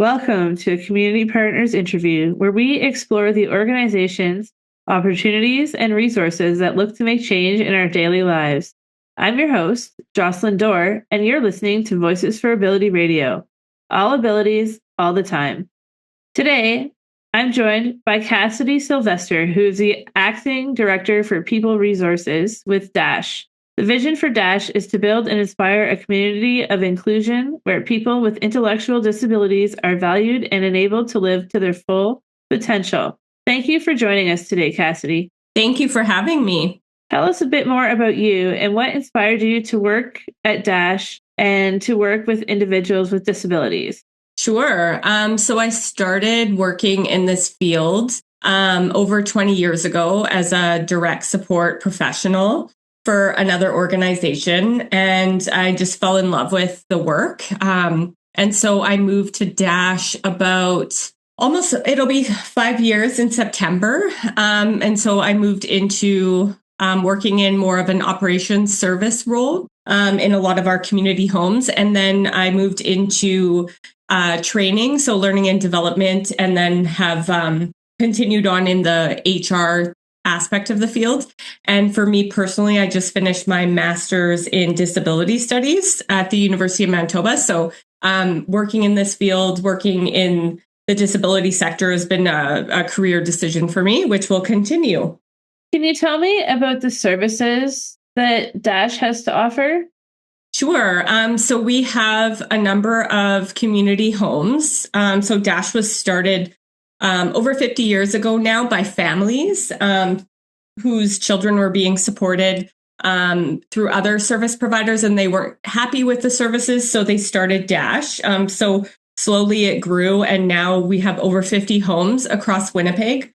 Welcome to a Community Partners interview where we explore the organizations, opportunities, and resources that look to make change in our daily lives. I'm your host, Jocelyn Dore, and you're listening to Voices for Ability Radio. All abilities, all the time. Today, I'm joined by Cassidy Sylvester, who is the Acting Director for People Resources with Dasch. The vision for Dasch is to build and inspire a community of inclusion where people with intellectual disabilities are valued and enabled to live to their full potential. Thank you for joining us today, Cassidy. Thank you for having me. Tell us a bit more about you and what inspired you to work at Dasch and to work with individuals with disabilities. Sure. So I started working in this field over 20 years ago as a direct support professional for another organization, and I just fell in love with the work. And so I moved to Dasch it'll be 5 years in September. And so I moved into working in more of an operations service role in a lot of our community homes. And then I moved into training, so learning and development, and then have continued on in the HR aspect of the field. And for me personally, I just finished my master's in disability studies at the University of Manitoba. So working in this field, working in the disability sector has been a career decision for me, which will continue. Can you tell me about the services that Dasch has to offer? Sure. So we have a number of community homes. So Dasch was started over 50 years ago now by families whose children were being supported through other service providers, and they weren't happy with the services, so they started Dasch. So slowly it grew, and now we have over 50 homes across Winnipeg.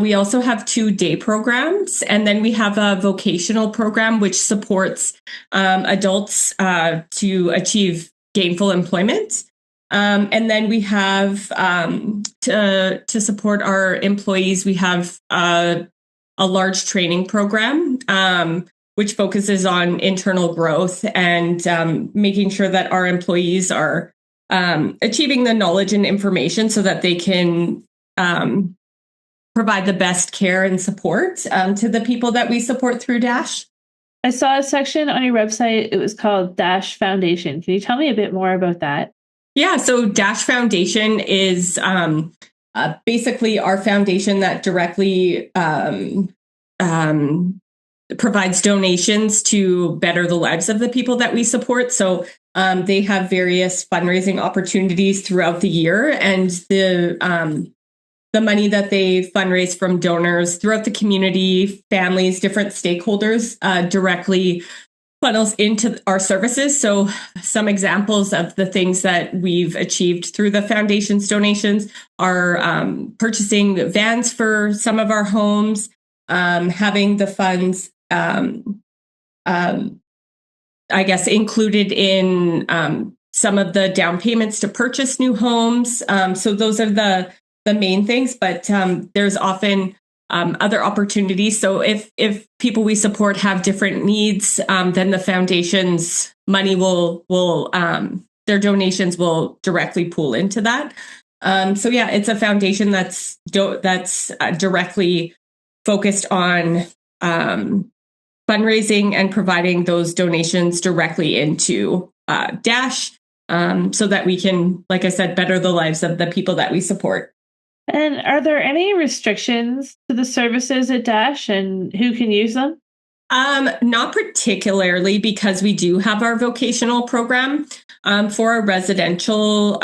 We also have 2 day programs, and then we have a vocational program which supports adults to achieve gainful employment. And then we have to support our employees, we have a large training program which focuses on internal growth and making sure that our employees are achieving the knowledge and information so that they can provide the best care and support to the people that we support through Dasch. I saw a section on your website. It was called Dasch Foundation. Can you tell me a bit more about that? Yeah, so Dasch Foundation is basically our foundation that directly provides donations to better the lives of the people that we support. So they have various fundraising opportunities throughout the year, and the money that they fundraise from donors throughout the community, families, different stakeholders directly funnels into our services. So some examples of the things that we've achieved through the foundation's donations are purchasing vans for some of our homes, having the funds, included in some of the down payments to purchase new homes. So those are the main things, but there's often other opportunities. So if people we support have different needs, then the foundation's money their donations will directly pool into that. So yeah, it's a foundation that's directly focused on fundraising and providing those donations directly into Dasch, so that we can, like I said, better the lives of the people that we support. And are there any restrictions to the services at Dasch and who can use them? Not particularly, because we do have our vocational program. For our residential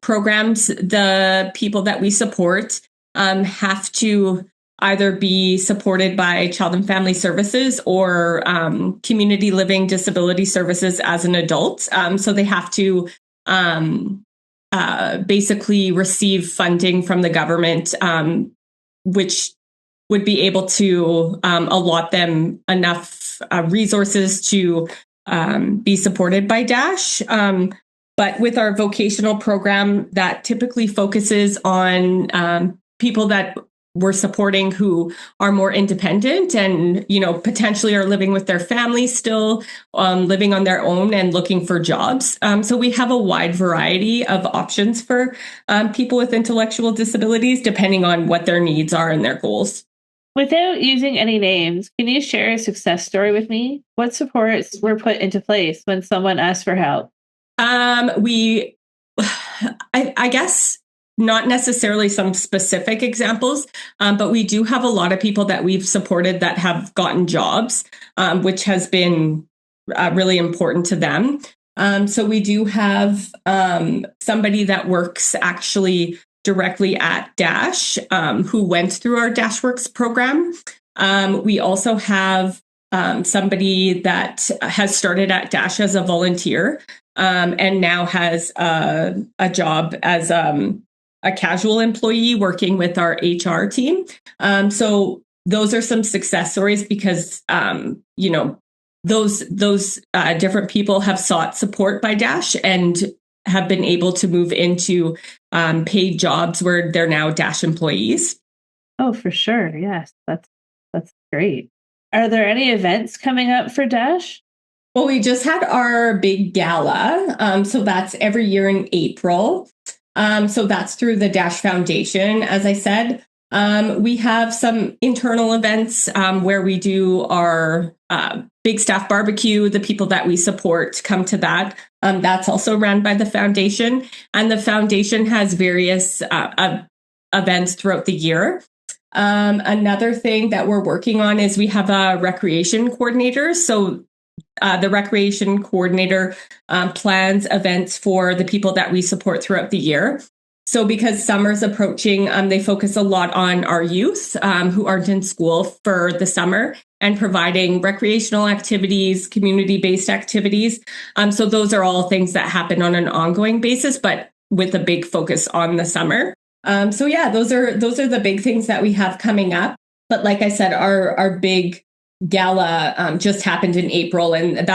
programs, the people that we support have to either be supported by Child and Family Services or Community Living Disability Services as an adult. So they have to basically receive funding from the government, which would be able to allot them enough resources to be supported by Dasch. But with our vocational program, that typically focuses on people that we're supporting who are more independent and, potentially are living with their family still, living on their own and looking for jobs. So we have a wide variety of options for people with intellectual disabilities, depending on what their needs are and their goals. Without using any names, can you share a success story with me? What supports were put into place when someone asked for help? I guess not necessarily some specific examples, but we do have a lot of people that we've supported that have gotten jobs, which has been really important to them. So we do have somebody that works actually directly at Dasch, who went through our Dashworks program. We also have somebody that has started at Dasch as a volunteer, and now has a job as a casual employee working with our HR team. So those are some success stories because, those different people have sought support by Dasch and have been able to move into paid jobs where they're now Dasch employees. Oh, for sure. Yes, that's great. Are there any events coming up for Dasch? Well, we just had our big gala. So that's every year in April. So that's through the Dasch Foundation, as I said. We have some internal events where we do our big staff barbecue. The people that we support come to that. That's also run by the foundation. And the foundation has various events throughout the year. Another thing that we're working on is we have a recreation coordinator. So the recreation coordinator plans events for the people that we support throughout the year. So because summer's approaching, they focus a lot on our youth who aren't in school for the summer and providing recreational activities, community-based activities. So those are all things that happen on an ongoing basis, but with a big focus on the summer. So yeah, those are the big things that we have coming up. But like I said, our big gala just happened in April, and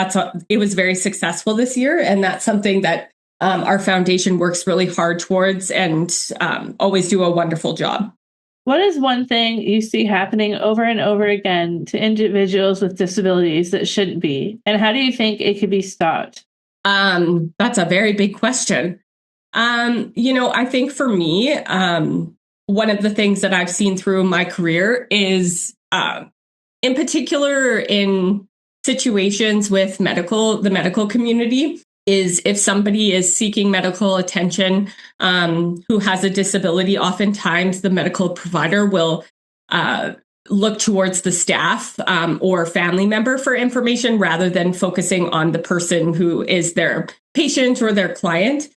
it was very successful this year. And that's something that our foundation works really hard towards and always do a wonderful job. What is one thing you see happening over and over again to individuals with disabilities that shouldn't be? And how do you think it could be stopped? That's a very big question. I think for me, one of the things that I've seen through my career is, in particular in situations with the medical community, is if somebody is seeking medical attention who has a disability, oftentimes the medical provider will look towards the staff or family member for information rather than focusing on the person who is their patient or their client.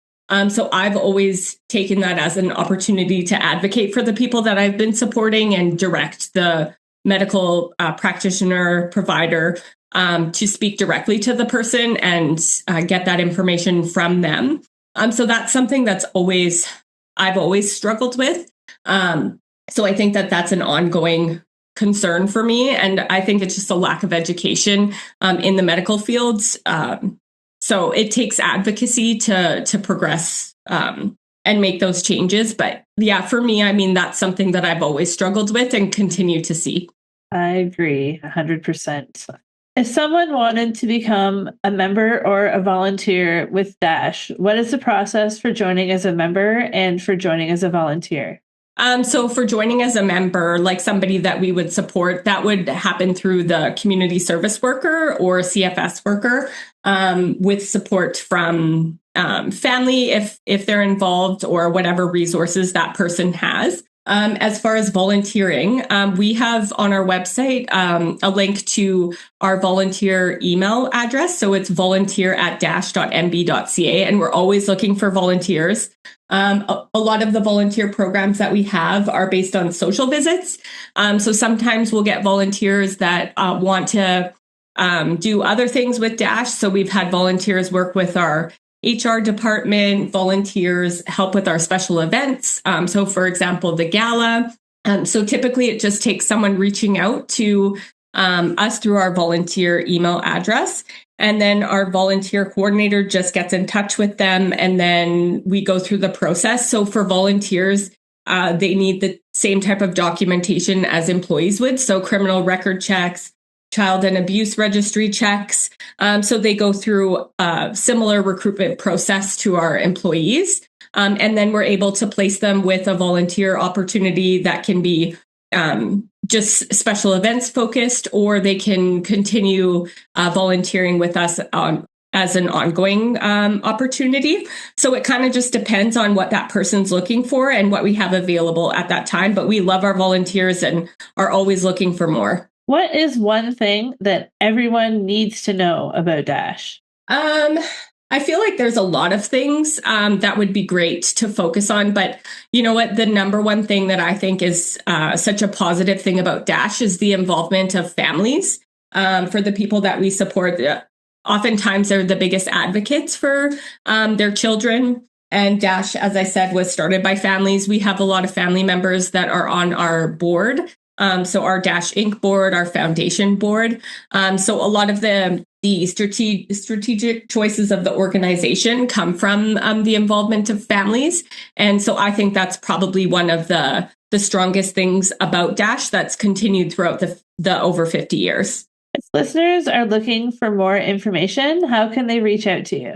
So I've always taken that as an opportunity to advocate for the people that I've been supporting and direct the medical practitioner provider to speak directly to the person and get that information from them. So that's something I've always struggled with. So I think that that's an ongoing concern for me. And I think it's just a lack of education in the medical fields. So it takes advocacy to progress and make those changes. But yeah, for me, I mean, that's something that I've always struggled with and continue to see. I agree 100%. If someone wanted to become a member or a volunteer with Dasch, what is the process for joining as a member and for joining as a volunteer? So for joining as a member, like somebody that we would support, that would happen through the community service worker or CFS worker with support from family if they're involved or whatever resources that person has. As far as volunteering, we have on our website a link to our volunteer email address. So it's volunteer@dash.mb.ca, and we're always looking for volunteers. A lot of the volunteer programs that we have are based on social visits. So sometimes we'll get volunteers that want to do other things with Dasch. So we've had volunteers work with our HR department, volunteers help with our special events. So for example, the gala. So typically it just takes someone reaching out to us through our volunteer email address. And then our volunteer coordinator just gets in touch with them. And then we go through the process. So for volunteers, they need the same type of documentation as employees would. So criminal record checks, child and abuse registry checks. So they go through a similar recruitment process to our employees. And then we're able to place them with a volunteer opportunity that can be just special events focused, or they can continue volunteering with us as an ongoing opportunity. So it kind of just depends on what that person's looking for and what we have available at that time. But we love our volunteers and are always looking for more. What is one thing that everyone needs to know about Dasch? I feel like there's a lot of things that would be great to focus on. But you know what? The number one thing that I think is such a positive thing about Dasch is the involvement of families for the people that we support. Oftentimes, they're the biggest advocates for their children. And Dasch, as I said, was started by families. We have a lot of family members that are on our board. So our Dasch Inc. board, our foundation board. So a lot of the strategic choices of the organization come from the involvement of families. And so I think that's probably one of the strongest things about Dasch that's continued throughout the over 50 years. If listeners are looking for more information, how can they reach out to you?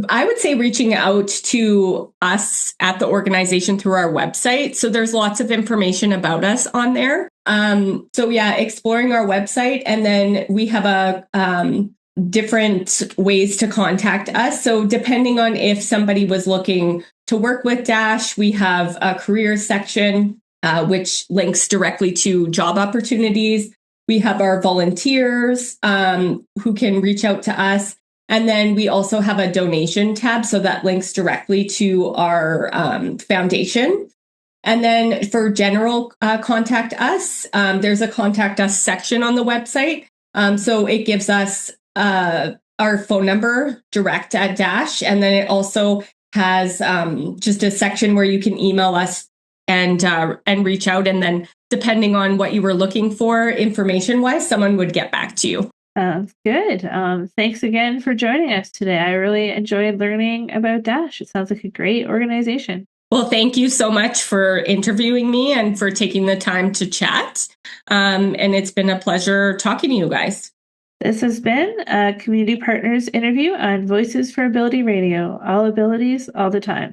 I would say reaching out to us at the organization through our website. So there's lots of information about us on there. So yeah, exploring our website, and then we have different ways to contact us. So depending on if somebody was looking to work with Dasch, we have a career section, which links directly to job opportunities. We have our volunteers who can reach out to us. And then we also have a donation tab, so that links directly to our foundation. And then for general contact us, there's a contact us section on the website. So it gives us our phone number direct at Dasch. And then it also has just a section where you can email us and reach out. And then depending on what you were looking for information-wise, someone would get back to you. Good. Thanks again for joining us today. I really enjoyed learning about Dasch. It sounds like a great organization. Well, thank you so much for interviewing me and for taking the time to chat. And it's been a pleasure talking to you guys. This has been a Community Partners interview on Voices for Ability Radio. All abilities, all the time.